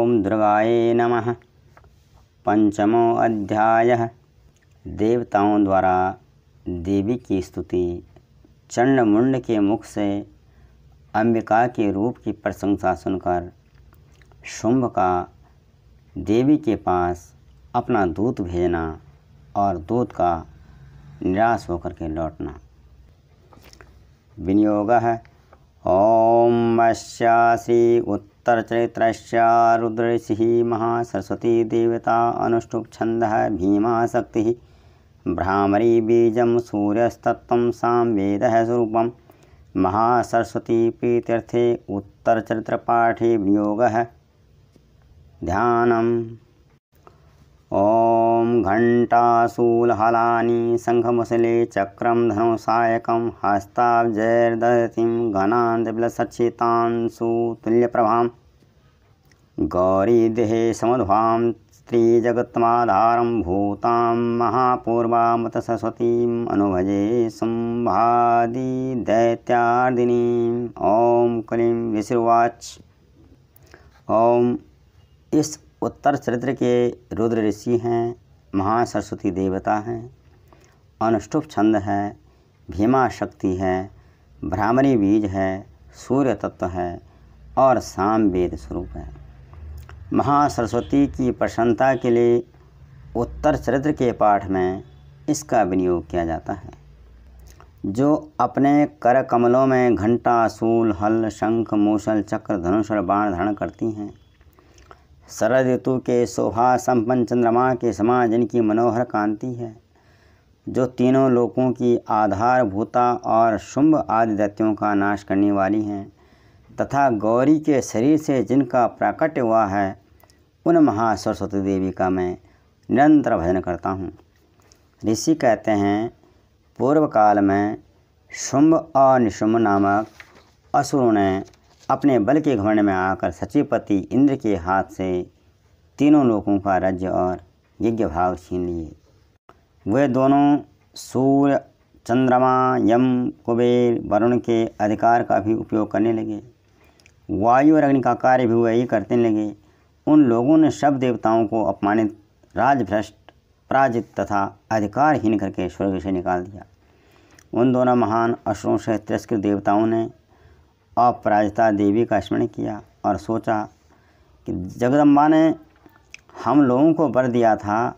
ओम दुर्गाये नमः। पंचमो अध्यायः। देवताओं द्वारा देवी की स्तुति। चंडमुंड के मुख से अंबिका के रूप की प्रशंसा सुनकर शुंभ का देवी के पास अपना दूत भेजना और दूत का निराश होकर के लौटना। विनियोगः। ओम वश्या श्री उत्तरचरित्रस्य रुद्रऋषिः महासरस्वती देवता अनुष्टुप् छन्दः भीमा शक्तिः भ्रामरी बीजं सूर्यस्तत्त्वं सामवेदः स्वरूपं महासरस्वती प्रीत्यर्थे उत्तरचरित्रपाठे विनियोगः। ध्यानम्। ओम घंटाशूलहलानि शंखमुसले चक्रं धनुषायकं हस्ताब्जैर्दधतीं घनान्तविलसच्चितांशु तुल्यप्रभां गौरीदेहे समुद्भां स्त्रीजगत्माधारं भूतां महापूर्वामत सरस्वतीम् अनुभजे शुम्भादि दैत्यार्दिनीम्। ओम क्लीं ऋषिर्वाच। ओम इस उत्तर चरित्र के रुद्र ऋषि हैं, महासरस्वती देवता हैं, अनुष्टुप छंद है, भीमा शक्ति है, भ्रामरी बीज है, सूर्य तत्व है और सामवेद स्वरूप है। महासरस्वती की प्रसन्नता के लिए उत्तर चरित्र के पाठ में इसका विनियोग किया जाता है। जो अपने कर कमलों में घंटा, शूल, हल, शंख, मूसल, चक्र, धनुष और बाण धारण करती हैं, शरद ऋतु के शोभा संपन्न चंद्रमा के समान जिनकी मनोहर कांति है, जो तीनों लोकों की आधारभूता और शुंभ आदि दैत्यों का नाश करने वाली हैं, तथा गौरी के शरीर से जिनका प्राकट्य हुआ है, उन महासरस्वती देवी का मैं निरंतर भजन करता हूँ। ऋषि कहते हैं, पूर्व काल में शुंभ और निशुंभ नामक असुरों ने अपने बल के घमंड में आकर सचिपति इंद्र के हाथ से तीनों लोकों का राज्य और यज्ञ भाग छीन लिए। वे दोनों सूर्य, चंद्रमा, यम, कुबेर, वरुण के अधिकार का भी उपयोग करने लगे। वायु और अग्नि का कार्य भी वही करने लगे। उन लोगों ने सब देवताओं को अपमानित, राजभ्रष्ट, पराजित तथा अधिकारहीन करके स्वर्ग से निकाल दिया। उन दोनों महान असुरों से तिरस्कृत देवताओं ने अपराजिता देवी का स्मरण किया और सोचा कि जगदम्बा ने हम लोगों को वर दिया था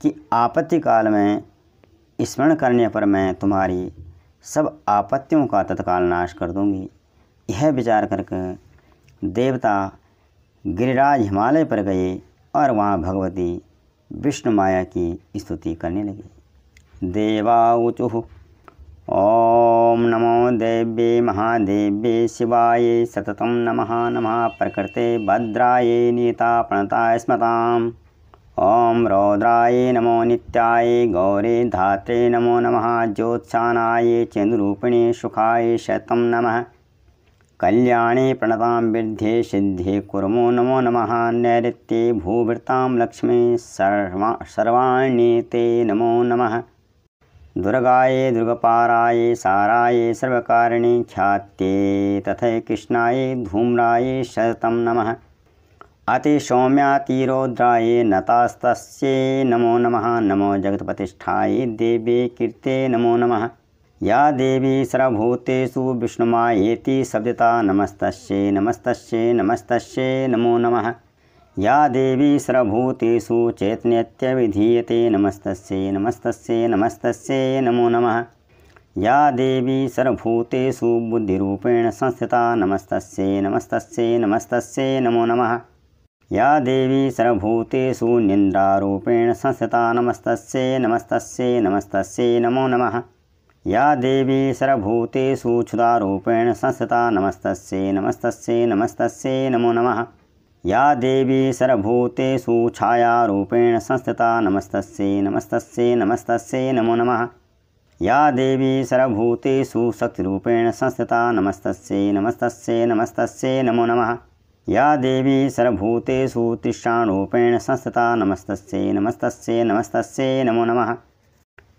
कि आपत्ति काल में स्मरण करने पर मैं तुम्हारी सब आपत्तियों का तत्काल नाश कर दूंगी। यह विचार करके देवता गिरिराज हिमालय पर गए और वहाँ भगवती विष्णु माया की स्तुति करने लगे। देवाऊचुः। ओम नमो देव्ये महादेव्ये शिवाय सततं नमः नमः प्रकृते भद्राय नीता प्रणताय स्मताम्। ओम रौद्राय नमो नित्याय गौरे धात्रे नमो नमः ज्योत्सानाय चेन्दुरूपिणे सुखाय शतं नमः कल्याणे प्रणतां विद्ये सिद्धे कुर्मो नमो नमः नैऋत्ये भूभृतां लक्ष्मी सर्वाण्येते नमो नमः दुर्गाये दुर्गपाराय साराय सर्वकारिणे ख्यात्ये तथा कृष्णाय धूम्राय शतं नमः अतिसौम्यातिरौद्राय नतास्तस्यै नमो नमः नमो जगत्प्रतिष्ठायै देव्यै कीर्त्यै नमो नमः या देवी सर्वभूतेषु विष्णुमायेति शब्दता नमस्तस्यै नमस्तस्यै नमस्तस्यै नमो नमः या देवी सर्वभूतेषु चैतन्यविधीयते नमस्तस्यै नमस्तस्यै नमस्तस्यै नमो नमः या देवी सर्वभूतेषु बुद्धिरूपेण संस्थिता नमस्तस्यै नमस्तस्यै नमस्तस्यै नमो नमः या देवी सर्वभूतेषु निन्द्रारूपेण संस्थिता नमस्तस्यै नमस्तस्यै नमस्तस्यै नमो नमः या देवी सर्वभूतेषु क्षुधारूपेण संस्थिता नमस्तस्यै नमस्तस्यै नमस्तस्यै नमो नमः या देवी सर्वभूतेषु छायारूपेण संस्थिता नमस्तस्यै नमस्तस्यै नमस्तस्यै नमो नमः या देवी सर्वभूतेषु शक्तिरूपेण संस्थिता नमस्तस्यै नमस्तस्यै नमस्तस्यै नमो नमः या देवी सर्वभूतेषु तृष्णारूपेण संस्थिता नमस्तस्यै नमस्तस्यै नमस्तस्यै नमो नमः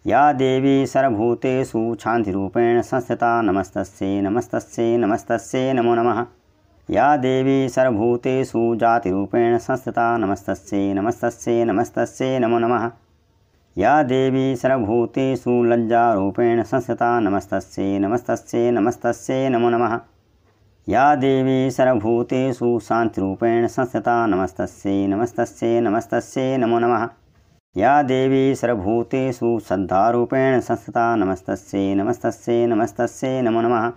या देवी सर्वभूतेषु शान्तिरूपेण संस्थिता नमस्तस्यै नमस्तस्यै नमस्तस्यै नमो नमः या देवी सर्वभूतेषु जातिरूपेण संस्थिता नमस्तस्यै नमस्तस्यै नमस्तस्यै नमो नमः। या देवी सर्वभूतेषु लज्जारूपेण संस्थिता नमस्तस्यै नमस्तस्यै नमस्तस्यै नमो नमः। या देवी सर्वभूतेषु शान्तिरूपेण संस्थिता नमस्तस्यै नमस्तस्यै नमस्तस्यै नमो नमः। या देवी सर्वभूतेषु श्रद्धारूपेण संस्थिता नमस्तस्यै नमस्तस्यै नमस्तस्यै नमो नमः।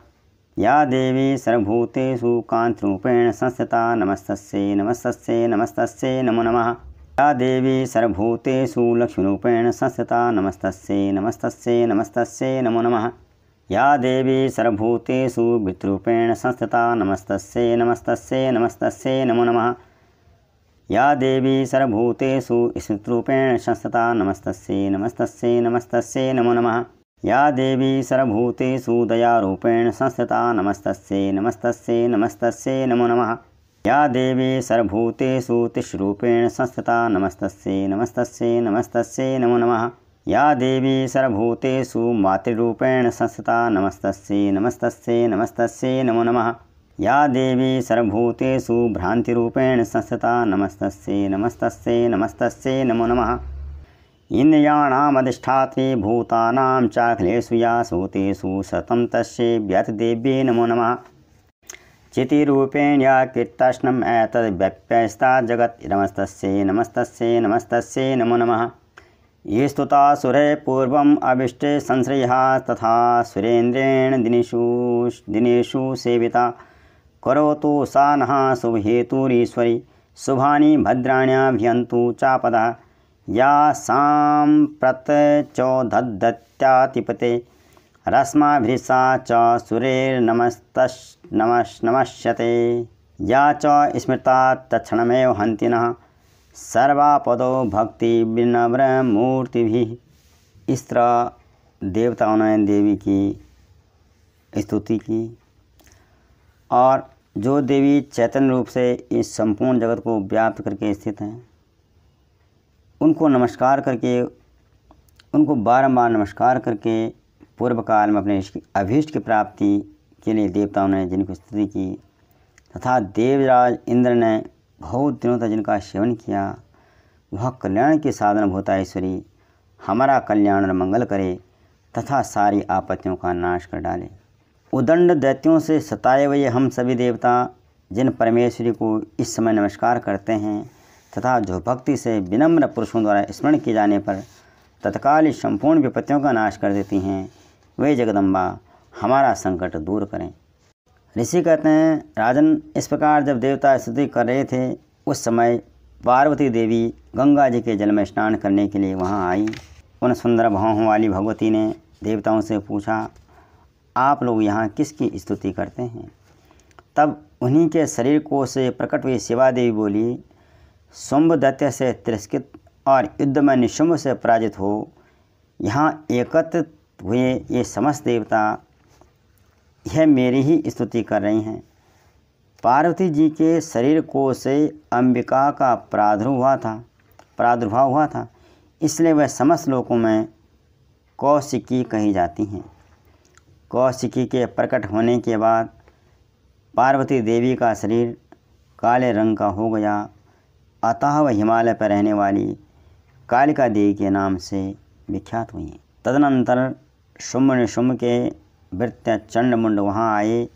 या देवी सर्वभूतेषु कान्तिरूपेण संस्थिता नमस्तस्यै नमस्तस्यै नमस्तस्यै नमो नमः। या देवी सर्वभूतेषु लक्ष्मीरूपेण संस्थिता नमस्तस्यै नमस्तस्यै नमस्तस्यै नमो नमः। या देवी सर्वभूतेषु वित्तरूपेण संस्थिता नमस्तस्यै नमस्तस्यै नमस्तस्यै नमो नमः। या देवी सर्वभूतेषु स्मृतिरूपेण संस्थिता नमस्तस्यै नमस्तस्यै नमस्तस्यै नमो नमः। या देवी सर्वभूतेषु दयारूपेण संस्थिता नमस्तस्यै नमस्तस्यै नमस्तस्यै नमो नमः। या देवी सर्वभूतेषु तिष्ठरूपेण संस्थिता नमस्तस्यै नमस्तस्यै नमस्तस्यै नमो नमः। या देवी सर्वभूतेषु मातृरूपेण संस्थिता नमस्तस्यै नमस्तस्यै नमस्तस्यै नमो नमः। या देवी सर्वभूतेषु भ्रान्तिरूपेण संस्थिता नमस्तस्यै नमस्तस्यै नमस्तस्यै नमो नमः। इन्द्रियाणामधिष्ठात्री भूतानां चाखिलेषु या सूतेषु सततं तस्यै व्यतिदेव्यै नमो नमः। चितिरूपेण या कीर्तनम् एतद्व्यप्यस्ता जगत् नमस्तस्यै नमस्तस्यै नमस्तस्यै नमो नमः। ये स्तुता सुरैः पूर्वम् अभिष्टे संश्रयः तथा सुरेन्द्रेण दिनेषु सेविता करोतु सा नः शुभहेतुरीश्वरी शुभानि भद्राण्यभियन्तु चापदः। या साम्प्रतचोदधत्यातिपते रश्माभिसा च सूर्यैर्नमस्यते। या च स्मृता तत्क्षणमेव हन्ति नः सर्वापदो भक्ति विनम्रमूर्तिभिः। इस तरह देवताओं ने देवी की स्तुति की और जो देवी चैतन्य रूप से इस संपूर्ण जगत को व्याप्त करके स्थित हैं, उनको नमस्कार करके, उनको बारंबार नमस्कार करके पूर्व काल में अपने अभीष्ट की प्राप्ति के लिए देवताओं ने जिनकी स्तुति की तथा देवराज इंद्र ने बहुत दिनों तक जिनका सेवन किया, वह कल्याण की साधन भूताईश्वरी हमारा कल्याण और मंगल करे तथा सारी आपत्तियों का नाश कर डाले। उदंड दैत्यों से सताए हुए हम सभी देवता जिन परमेश्वरी को इस समय नमस्कार करते हैं तथा जो भक्ति से विनम्र पुरुषों द्वारा स्मरण किए जाने पर तत्काल इस संपूर्ण विपत्तियों का नाश कर देती हैं, वे जगदम्बा हमारा संकट दूर करें। ऋषि कहते हैं, राजन, इस प्रकार जब देवता स्तुति कर रहे थे उस समय पार्वती देवी गंगा जी के जल में स्नान करने के लिए वहाँ आई। उन सुंदर भावों वाली भगवती ने देवताओं से पूछा, आप लोग यहाँ किसकी स्तुति करते हैं? तब उन्हीं के शरीर को से प्रकट हुई शिवा देवी बोली, शुंभ दैत्य से तिरस्कृत और युद्ध में निशुंभ से पराजित हो यहाँ एकत्रित हुए ये समस्त देवता यह मेरी ही स्तुति कर रही हैं। पार्वती जी के शरीर को से अंबिका का प्रादुर्भाव हुआ था, इसलिए वह समस्त लोकों में कौशिकी कही जाती हैं। कौशिकी के प्रकट होने के बाद पार्वती देवी का शरीर काले रंग का हो गया, अतः वह हिमालय पर रहने वाली कालिका देवी के नाम से विख्यात हुई। तदनंतर शुंभ निशुंभ के वृत्य चंडमुंड वहाँ आए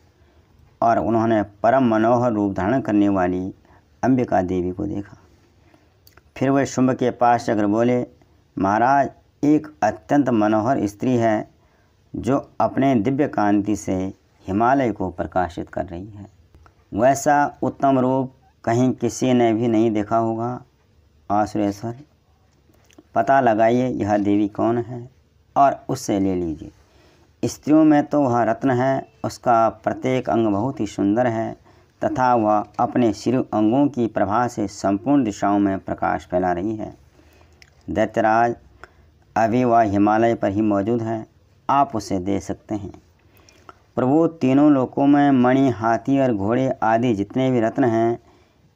और उन्होंने परम मनोहर रूप धारण करने वाली अंबिका देवी को देखा। फिर वह शुंभ के पास जाकर बोले, महाराज, एक अत्यंत मनोहर स्त्री है जो अपने दिव्य कांति से हिमालय को प्रकाशित कर रही है। वैसा उत्तम रूप कहीं किसी ने भी नहीं देखा होगा। आसुरेश्वर, पता लगाइए यह देवी कौन है और उससे ले लीजिए। स्त्रियों में तो वह रत्न है, उसका प्रत्येक अंग बहुत ही सुंदर है तथा वह अपने सिर अंगों की प्रभा से संपूर्ण दिशाओं में प्रकाश फैला रही है। दैत्यराज, अभी वह हिमालय पर ही मौजूद है, आप उसे दे सकते हैं। प्रभु, तीनों लोकों में मणि, हाथी और घोड़े आदि जितने भी रत्न हैं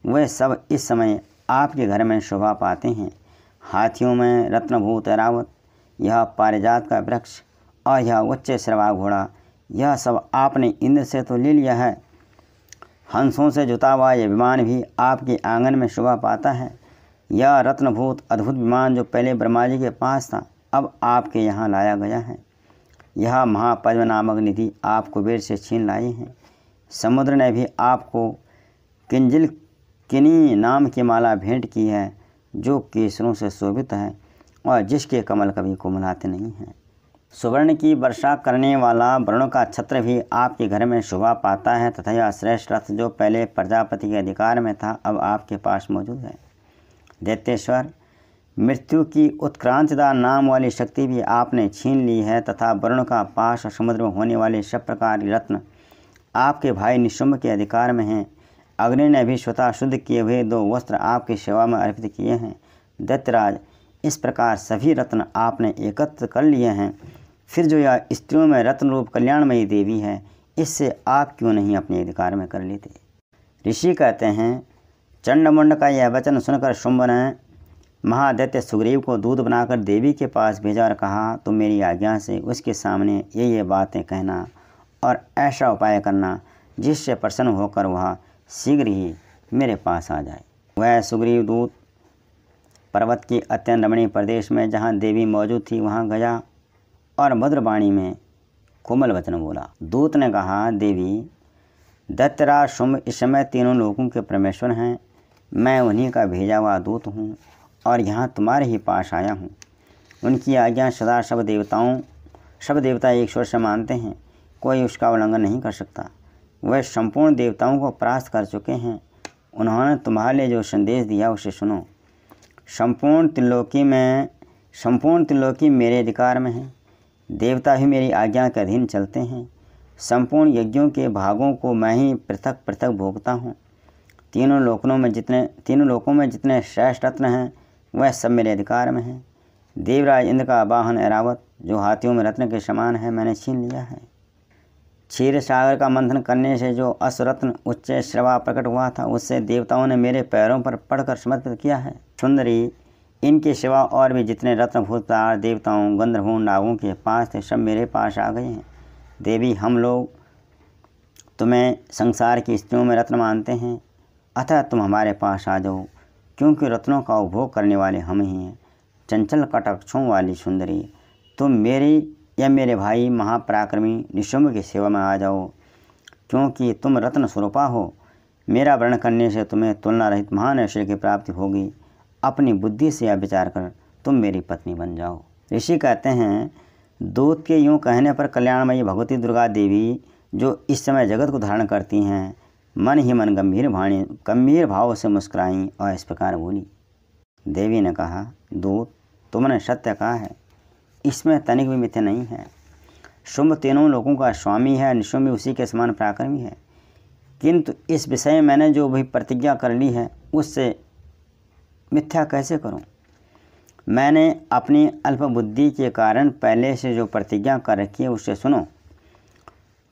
वे सब इस समय आपके घर में शोभा पाते हैं। हाथियों में रत्नभूत ऐरावत, यह पारिजात का वृक्ष और यह उच्च श्रवा घोड़ा, यह सब आपने इंद्र से तो ले लिया है, हंसों से जुता हुआ यह विमान भी आपके आंगन में शोभा पाता है। यह रत्नभूत अद्भुत विमान जो पहले ब्रह्मा जी के पास था, अब आपके यहाँ लाया गया है। यह महापद्म नामक निधि आप कुबेर से छीन लाए हैं। समुद्र ने भी आपको किनी नाम की माला भेंट की है, जो केसरों से शोभित है और जिसके कमल कभी कुमलाते नहीं हैं। सुवर्ण की वर्षा करने वाला वरुण का छत्र भी आपके घर में शोभा पाता है तथा यह श्रेष्ठ रथ जो पहले प्रजापति के अधिकार में था, अब आपके पास मौजूद है। दैत्येश्वर, मृत्यु की उत्क्रांतिदा नाम वाली शक्ति भी आपने छीन ली है तथा वरुण का पाश और समुद्र में होने वाले सब प्रकार रत्न आपके भाई निशुम्भ के अधिकार में हैं। अग्नि ने भी स्वतः शुद्ध किए हुए 2 वस्त्र आपकी सेवा में अर्पित किए हैं। दैत्यराज, इस प्रकार सभी रत्न आपने एकत्र कर लिए हैं, फिर जो यह स्त्रियों में रत्न रूप कल्याणमयी देवी है, इससे आप क्यों नहीं अपने अधिकार में कर लेते। ऋषि कहते हैं, चंडमुंड का यह वचन सुनकर शुंभ ने महादैत्य सुग्रीव को दूत बनाकर देवी के पास भेजा और कहा, तुम मेरी आज्ञा से उसके सामने ये बातें कहना और ऐसा उपाय करना जिससे प्रसन्न होकर वह शीघ्र ही मेरे पास आ जाए। वह सुग्रीव दूत पर्वत की अत्यंत रमणीय प्रदेश में जहाँ देवी मौजूद थी वहाँ गया और मधुरवाणी में कोमल वचन बोला। दूत ने कहा, देवी, दैत्यराज शुंभ इस समय तीनों लोगों के परमेश्वर हैं। मैं उन्हीं का भेजा हुआ दूत हूँ और यहाँ तुम्हारे ही पास आया हूँ। उनकी आज्ञा सदा सब देवता एक स्वर से मानते हैं, कोई उसका उल्लंघन नहीं कर सकता। वह संपूर्ण देवताओं को परास्त कर चुके हैं। उन्होंने तुम्हारे लिए जो संदेश दिया उसे सुनो। संपूर्ण त्रिलोकी मेरे अधिकार में है। देवता भी मेरी आज्ञा के अधीन चलते हैं। संपूर्ण यज्ञों के भागों को मैं ही पृथक पृथक भोगता हूँ। तीनों लोकों में जितने श्रेष्ठ रत्न हैं वह सब मेरे अधिकार में हैं। देवराज इंद्र का वाहन ऐरावत जो हाथियों में रत्न के समान है, मैंने छीन लिया है। क्षीर सागर का मंथन करने से जो असरत्न उच्च श्रवा प्रकट हुआ था, उससे देवताओं ने मेरे पैरों पर पड़कर समर्पित किया है। सुंदरी, इनके सिवा और भी जितने रत्नभूत पदार्थ देवताओं, गंधर्वों, नागों के पास थे, सब मेरे पास आ गए हैं। देवी, हम लोग तुम्हें संसार की स्त्रियों में रत्न मानते हैं, अतः तुम हमारे पास आ जाओ, क्योंकि रत्नों का उपभोग करने वाले हम ही हैं। चंचल कटाक्षों वाली सुंदरी, तुम मेरी या मेरे भाई महापराक्रमी निशुम्भ की सेवा में आ जाओ, क्योंकि तुम रत्न स्वरूपा हो। मेरा वर्ण करने से तुम्हें तुलना रहित महान ऐश्वर्य की प्राप्ति होगी। अपनी बुद्धि से यह विचार कर तुम मेरी पत्नी बन जाओ। ऋषि कहते हैं, दूत के यूँ कहने पर कल्याणमयी भगवती दुर्गा देवी, जो इस समय जगत को धारण करती हैं, मन ही मन गंभीर भाव से मुस्कुराई और इस प्रकार बोली। देवी ने कहा, दूत, तुमने सत्य कहा है, इसमें तनिक भी मिथ्या नहीं है। शुंभ तीनों लोगों का स्वामी है, निशुम्भ उसी के समान पराक्रमी है, किंतु इस विषय में मैंने जो भी प्रतिज्ञा कर ली है उससे मिथ्या कैसे करूं। मैंने अपनी अल्प बुद्धि के कारण पहले से जो प्रतिज्ञा कर रखी है उससे सुनो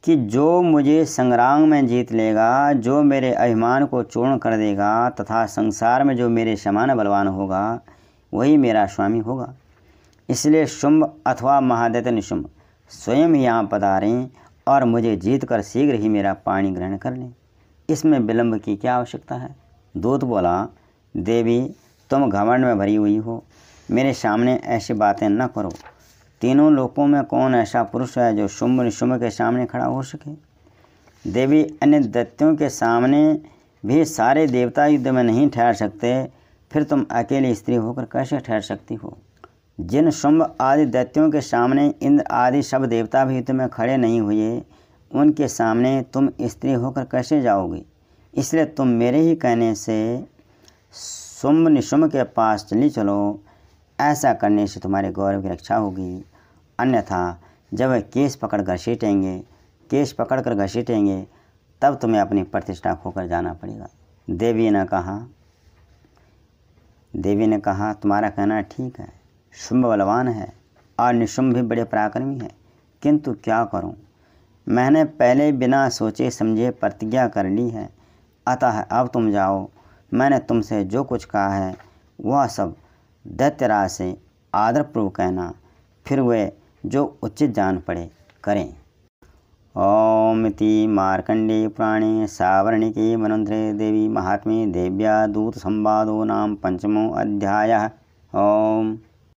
कि जो मुझे संग्राम में जीत लेगा, जो मेरे अभिमान को चूर्ण कर देगा तथा संसार में जो मेरे समान बलवान होगा, वही मेरा स्वामी होगा। इसलिए शुंभ अथवा महादैत्य निशुम्भ स्वयं ही यहाँ पधारें और मुझे जीत कर शीघ्र ही मेरा पाणी ग्रहण कर लें। इसमें विलंब की क्या आवश्यकता है। दूत बोला, देवी, तुम घमंड में भरी हुई हो, मेरे सामने ऐसी बातें न करो। तीनों लोकों में कौन ऐसा पुरुष है जो शुंभ निशुम्भ के सामने खड़ा हो सके। देवी, अन्य दैत्यों के सामने भी सारे देवता युद्ध में नहीं ठहर सकते, फिर तुम अकेली स्त्री होकर कैसे ठहर सकती हो। जिन शुंभ आदि दैत्यों के सामने इंद्र आदि सब देवता भी युद्ध में खड़े नहीं हुए, उनके सामने तुम स्त्री होकर कैसे जाओगी। इसलिए तुम मेरे ही कहने से शुंभ निशुम्भ के पास चलो। ऐसा करने से तुम्हारे गौरव की रक्षा होगी, अन्यथा जब वे केस पकड़कर घसीटेंगे तब तुम्हें अपनी प्रतिष्ठा खोकर जाना पड़ेगा। देवी ने कहा, तुम्हारा कहना ठीक है। शुंभ बलवान है और निशुम्भ भी बड़े पराक्रमी है, किंतु क्या करूं। मैंने पहले बिना सोचे समझे प्रतिज्ञा कर ली है, अतः अब तुम जाओ। मैंने तुमसे जो कुछ कहा है वह सब दैत्यराज से आदरपूर्वक कहना, फिर वे जो उचित जान पड़े करें। ॐ इति मार्कण्डेयपुराणे सावर्णिके मनन्त्रे देवी महात्म्ये देव्या दूतसंवादो नाम 5मो अध्यायः। ॐ